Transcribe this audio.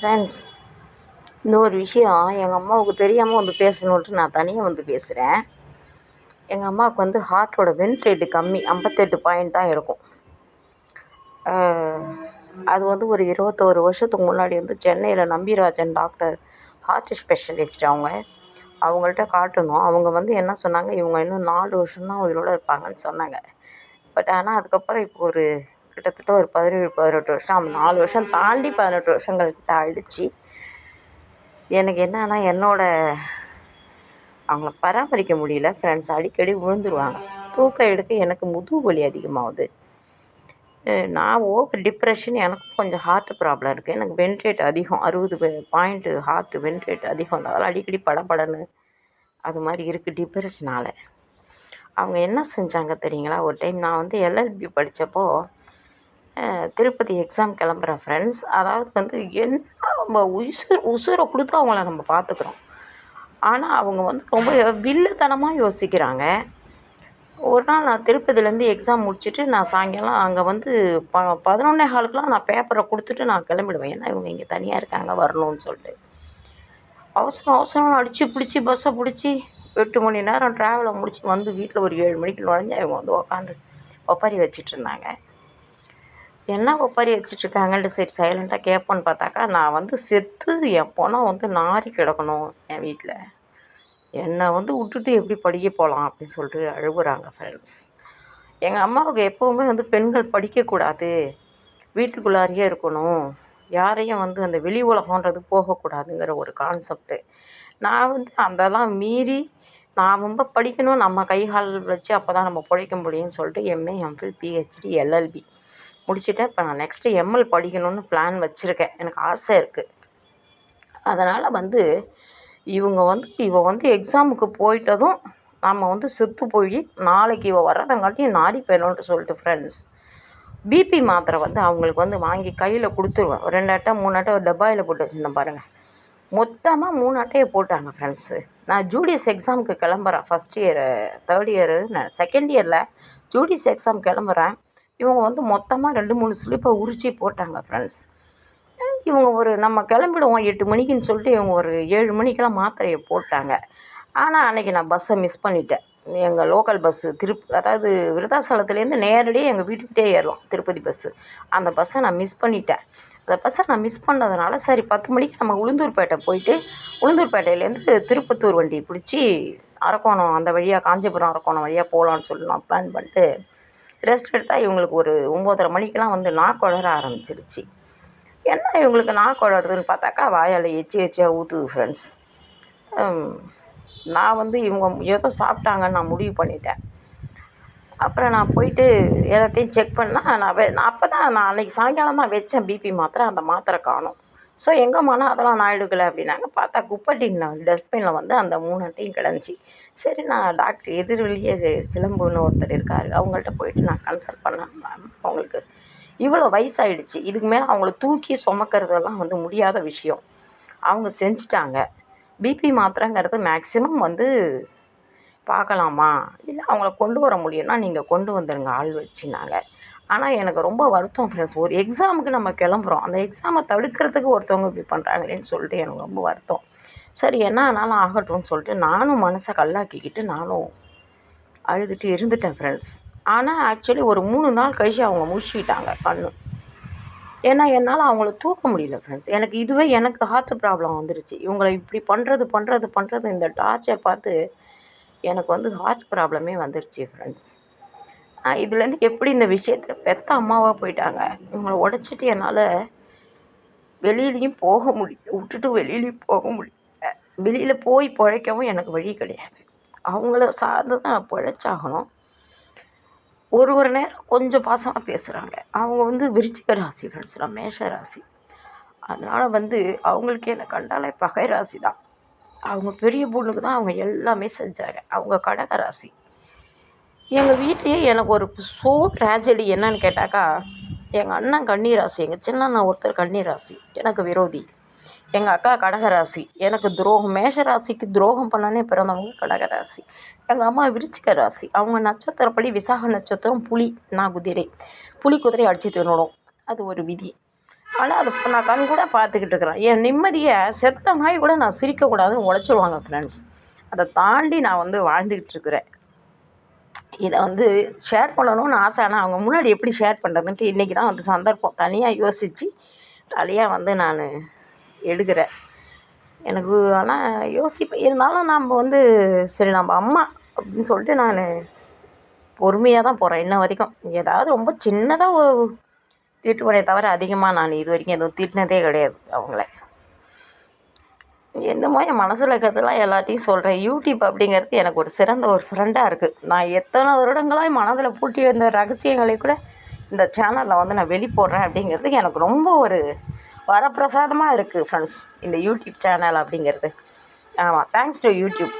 Friends, இன்னொரு விஷயம் எங்கள் அம்மாவுக்கு தெரியாமல் வந்து பேசணுன்ட்டு நான் தனியாக வந்து பேசுகிறேன். எங்கள் அம்மாவுக்கு வந்து ஹார்ட்டோட வென்ட் ரேட்டு கம்மி, 58 பாயிண்ட் தான் இருக்கும். அது வந்து ஒரு 21 வருஷத்துக்கு முன்னாடி வந்து சென்னையில் நம்பிராஜன் டாக்டர், ஹார்ட் ஸ்பெஷலிஸ்ட் அவங்கள்ட்ட காட்டணும். அவங்க வந்து என்ன சொன்னாங்க, இவங்க இன்னும் 4 வருஷம்தான் உயிரோடு இருப்பாங்கன்னு சொன்னாங்க. பட் ஆனால் அதுக்கப்புறம் இப்போ ஒரு கிட்டத்தட்ட ஒரு 17, 18 வருஷம், 4 வருஷம் தாண்டி 18 வருஷங்கள் கிட்ட ஆயிடுச்சு. எனக்கு என்னன்னா, அவங்கள பராமரிக்க முடியல ஃப்ரெண்ட்ஸ். அடிக்கடி விழுந்துருவாங்க. தூக்கம் எடுக்க எனக்கு முதுகு வலி அதிகமாகுது. நான் ஓவர் டிப்ரெஷன். எனக்கும் கொஞ்சம் ஹார்ட் ப்ராப்ளம் இருக்குது. எனக்கு வென்ட் ரேட் அதிகம், 60 பாயிண்ட் ஹார்ட் வென்ட் ரேட் அதிகம். அதனால் அடிக்கடி படபடன்னு அது மாதிரி இருக்குது டிப்ரெஷனால். அவங்க என்ன செஞ்சாங்க தெரியுங்களா? ஒரு டைம் நான் வந்து எல்எல்பி படித்தப்போ திருப்பதி எக்ஸாம் கிளம்புறேன் ஃப்ரெண்ட்ஸ். அதாவது வந்து என்ன, நம்ம உசுரை கொடுத்து அவங்கள நம்ம பார்த்துக்குறோம். ஆனால் அவங்க வந்து ரொம்ப வில்லுத்தனமாக யோசிக்கிறாங்க. ஒரு நாள் நான் திருப்பதிலேருந்து எக்ஸாம் முடிச்சுட்டு நான் சாயங்காலம் அங்கே வந்து 11:15க்குலாம் நான் பேப்பரை கொடுத்துட்டு நான் கிளம்பிடுவேன். ஏன்னா இவங்க இங்கே தனியாக இருக்காங்க, வரணும்னு சொல்லிட்டு. அவசரம் அடித்து பிடிச்சி பஸ்ஸை பிடிச்சி 8 மணி நேரம் ட்ராவலை முடிச்சு வந்து வீட்டில் ஒரு 7 மணிக்கு நுழைஞ்சா இவங்க வந்து உட்காந்து ஒப்பாரி வச்சிட்டு இருந்தாங்க. என்ன ஒப்பாரி வச்சிட்ருக்காங்கன்ட்டு சரி சைலண்ட்டாக கேட்போன்னு பார்த்தாக்கா, நான் வந்து செத்து என் பொணம் வந்து நாறி கிடக்கணும் என் வீட்டில், என்னை வந்து விட்டுட்டு எப்படி படிக்க போகலாம் அப்படின்னு சொல்லிட்டு அழுகுறாங்க ஃப்ரெண்ட்ஸ். எங்கள் அம்மாவுக்கு எப்போவுமே வந்து பெண்கள் படிக்கக்கூடாது, வீட்டுக்குள்ளாரியே இருக்கணும், யாரையும் வந்து அந்த வெளி உலகன்றது போகக்கூடாதுங்கிற ஒரு கான்செப்ட்டு. நான் வந்து அதெல்லாம் மீறி நான் ரொம்ப படிக்கணும், நம்ம கை கால் வச்சு அப்போ தான் நம்ம பிழைக்க முடியும்னு சொல்லிட்டு எம்ஏ, எம்ஃபில், பிஹெச்டி, எல்எல்பி முடிச்சுட்டேன். இப்போ நான் நெக்ஸ்ட்டு எம்எல் படிக்கணும்னு பிளான் வச்சுருக்கேன். எனக்கு ஆசை இருக்குது. அதனால் வந்து இவ வந்து எக்ஸாமுக்கு போயிட்டதும் நம்ம வந்து செத்து போய் நாளைக்கு இவ வர்றதங்காட்டியும் நாரி போயிடணுன்ட்டு சொல்லிட்டு ஃப்ரெண்ட்ஸ், பிபி மாத்திரை வந்து அவங்களுக்கு வந்து வாங்கி கையில் கொடுத்துருவேன். 2 அட்டை 3 அட்டை ஒரு டப்பாயில் போட்டு வச்சுருந்தேன் பாருங்கள். மொத்தமாக 3 அட்டையை போட்டாங்க ஃப்ரெண்ட்ஸு. நான் ஜூடிஎஸ் எக்ஸாமுக்கு கிளம்புறேன். First year, third year, second இயரில் ஜூடிஎஸ் எக்ஸாம் கிளம்புறேன். இவங்க வந்து மொத்தமாக 2, 3 ஸ்லிப்பை உரிச்சி போட்டாங்க ஃப்ரெண்ட்ஸ். இவங்க நம்ம கிளம்பிடுவோம் 8 மணிக்குன்னு சொல்லிட்டு இவங்க ஒரு 7 மணிக்கெல்லாம் மாத்திரையை போட்டாங்க. ஆனால் அன்றைக்கி நான் பஸ்ஸை மிஸ் பண்ணிட்டேன். எங்கள் லோக்கல் பஸ்ஸு அதாவது விருத்தாசலத்துலேருந்து நேரடியாக எங்கள் வீட்டுக்கிட்டே ஏறலாம் திருப்பதி பஸ்ஸு. அந்த பஸ்ஸை நான் மிஸ் பண்ணிட்டேன். அந்த பஸ்ஸை நான் மிஸ் பண்ணதுனால சரி 10 மணிக்கு நம்ம உளுந்தூர்பேட்டை போயிட்டு உளுந்தூர்பேட்டையிலேருந்து திருப்பத்தூர் வண்டி பிடிச்சி அரக்கோணம் அந்த வழியாக, காஞ்சிபுரம் அரக்கோணம் வழியாக போகலான்னு சொல்லி நான் பிளான் பண்ணிட்டு ரெஸ்ட் எடுத்தால் இவங்களுக்கு ஒரு 9:30 மணிக்கெலாம் வந்து நாக்குழற ஆரம்பிச்சிருச்சு. என்ன இவங்களுக்கு நாக்குழறதுன்னு பார்த்தாக்கா வாயால் எச்சியாக ஊற்றுது ஃப்ரெண்ட்ஸ். நான் வந்து இவங்க ஏதோ சாப்பிட்டாங்கன்னு நான் முடிவு பண்ணிட்டேன். அப்புறம் நான் போயிட்டு எல்லாத்தையும் செக் பண்ணால் நான் அப்போ தான் நான் அன்றைக்கி சாயங்காலம் தான் வச்சேன் பிபி மாத்திரை. அந்த மாத்திரை காணும். ஸோ எங்கேம்மானா அதெல்லாம் நான் எடுக்கலை அப்படின்னாங்க. பார்த்தா குப்பட்டினில் டஸ்ட்பினில் வந்து அந்த 3 அட்டையும் கிடந்துச்சி. சரி நான் டாக்டர் எதிர்வழியே சிலம்புன்னு ஒருத்தர் இருக்கார், அவங்கள்ட்ட போயிட்டு நான் கன்சல்ட் பண்ணேன். மேம், அவங்களுக்கு இவ்வளோ வயசாகிடுச்சு, இதுக்கு மேலே அவங்கள தூக்கி சுமக்கிறதெல்லாம் வந்து முடியாத விஷயம். அவங்க செஞ்சுட்டாங்க. பிபி மாத்திரைங்கிறது மேக்ஸிமம் வந்து பார்க்கலாமா, இல்லை அவங்கள கொண்டு வர முடியும்னா நீங்கள் கொண்டு வந்துடுங்க ஆள் வச்சுனாங்க. ஆனால் எனக்கு ரொம்ப வருத்தம் ஃப்ரெண்ட்ஸ். ஒரு எக்ஸாமுக்கு நம்ம கிளம்புறோம், அந்த எக்ஸாமை தடுக்கிறதுக்கு ஒருத்தவங்க இப்படி பண்ணுறாங்களேன்னு சொல்லிட்டு எனக்கு ரொம்ப வருத்தம். சரி என்ன ஆனாலும் ஆகட்டும்னு சொல்லிட்டு நானும் மனசை கல்லாக்கிக்கிட்டு நானும் அழுதுட்டு இருந்துட்டேன் ஃப்ரெண்ட்ஸ். ஆனால் ஆக்சுவலி ஒரு 3 நாள் கழித்து அவங்க முடிச்சுக்கிட்டாங்க கண்ணு. ஏன்னா என்னால் அவங்கள தூக்க முடியல ஃப்ரெண்ட்ஸ். எனக்கு ஹார்ட் ப்ராப்ளம் வந்துடுச்சு. இவங்களை இப்படி பண்ணுறது இந்த டார்ச்சர் பார்த்து எனக்கு வந்து ஹார்ட் ப்ராப்ளமே வந்துடுச்சு ஃப்ரெண்ட்ஸ். இதுலேருந்து எப்படி இந்த விஷயத்தை பெத்த அம்மாவாக போயிட்டாங்க. இவங்களை உடச்சிட்டு என்னால் வெளியிலையும் போக முடியல, விட்டுட்டு வெளியிலையும் போக முடியல. வெளியில் போய் பிழைக்கவும் எனக்கு வழி கிடையாது. அவங்கள சார்ந்து தான் நான் பிழைச்சாகணும். ஒரு நேரம் கொஞ்சம் பாசமாக பேசுகிறாங்க. அவங்க வந்து விருச்சிக ராசி ஃப்ரெண்ட்ஸ், நான் மேஷ ராசி. அதனால் வந்து அவங்களுக்கு என்னை கண்டாலே பகை ராசி தான். அவங்க பெரிய பொண்ணுக்கு தான் அவங்க எல்லாமே செஞ்சாங்க. அவங்க கடக ராசி. எங்கள் வீட்லேயே எனக்கு ஒரு ட்ராஜடி என்னன்னு கேட்டாக்கா, எங்கள் அண்ணன் கன்னி ராசி, எங்கள் சின்ன அண்ணன் ஒருத்தர் கன்னி ராசி, எனக்கு விரோதி. எங்கள் அக்கா கடகராசி, எனக்கு துரோகம், மேஷ ராசிக்கு துரோகம் பண்ணனே பிறந்தவங்க கடகராசி. எங்கள் அம்மா விருச்சிக ராசி, அவங்க நட்சத்திரப்படி விசாக நட்சத்திரம், புலி, நான் குதிரை. புலி குதிரை அடித்து தின்னணும், அது ஒரு விதி. ஆனால் அது நான் கண் கூட பார்த்துக்கிட்டு இருக்கிறேன். என் நிம்மதியை செத்த நாய் கூட நான் சிரிக்கக்கூடாதுன்னு உழைச்சிருவாங்க ஃப்ரெண்ட்ஸ். அதை தாண்டி நான் வந்து வாழ்ந்துக்கிட்டு இருக்கிறேன். இதை வந்து ஷேர் பண்ணணும்னு ஆசை. ஆனால் அவங்க முன்னாடி எப்படி ஷேர் பண்ணுறதுன்ட்டு இன்றைக்கி தான் வந்து சந்தர்ப்பம். தனியாக யோசித்து தனியாக வந்து நான் எடுக்கிறேன். எனக்கு ஆனால் யோசிப்பேன். இருந்தாலும் நம்ம வந்து சரி நம்ம அம்மா அப்படின்னு சொல்லிட்டு நான் பொறுமையாக தான் போகிறேன் இன்ன வரைக்கும். ஏதாவது ரொம்ப சின்னதாக திட்டுவனே தவிர அதிகமாக நான் இது வரைக்கும் எதுவும் திட்டினதே கிடையாது அவங்கள. என்னமோ என் மனசில் இருக்கிறதெல்லாம் எல்லாத்தையும் சொல்கிறேன். யூடியூப் அப்படிங்கிறது எனக்கு ஒரு சிறந்த ஒரு ஃப்ரெண்டாக இருக்குது. நான் எத்தனை வருடங்களாக மனதில் பூட்டி வந்த ரகசியங்களை கூட இந்த சேனலில் வந்து நான் வெளிப்போடுறேன் அப்படிங்கிறது எனக்கு ரொம்ப ஒரு வரப்பிரசாதமாக இருக்குது ஃப்ரெண்ட்ஸ், இந்த யூடியூப் சேனல் அப்படிங்கிறது. ஆமாம், தேங்க்ஸ் டு யூடியூப்.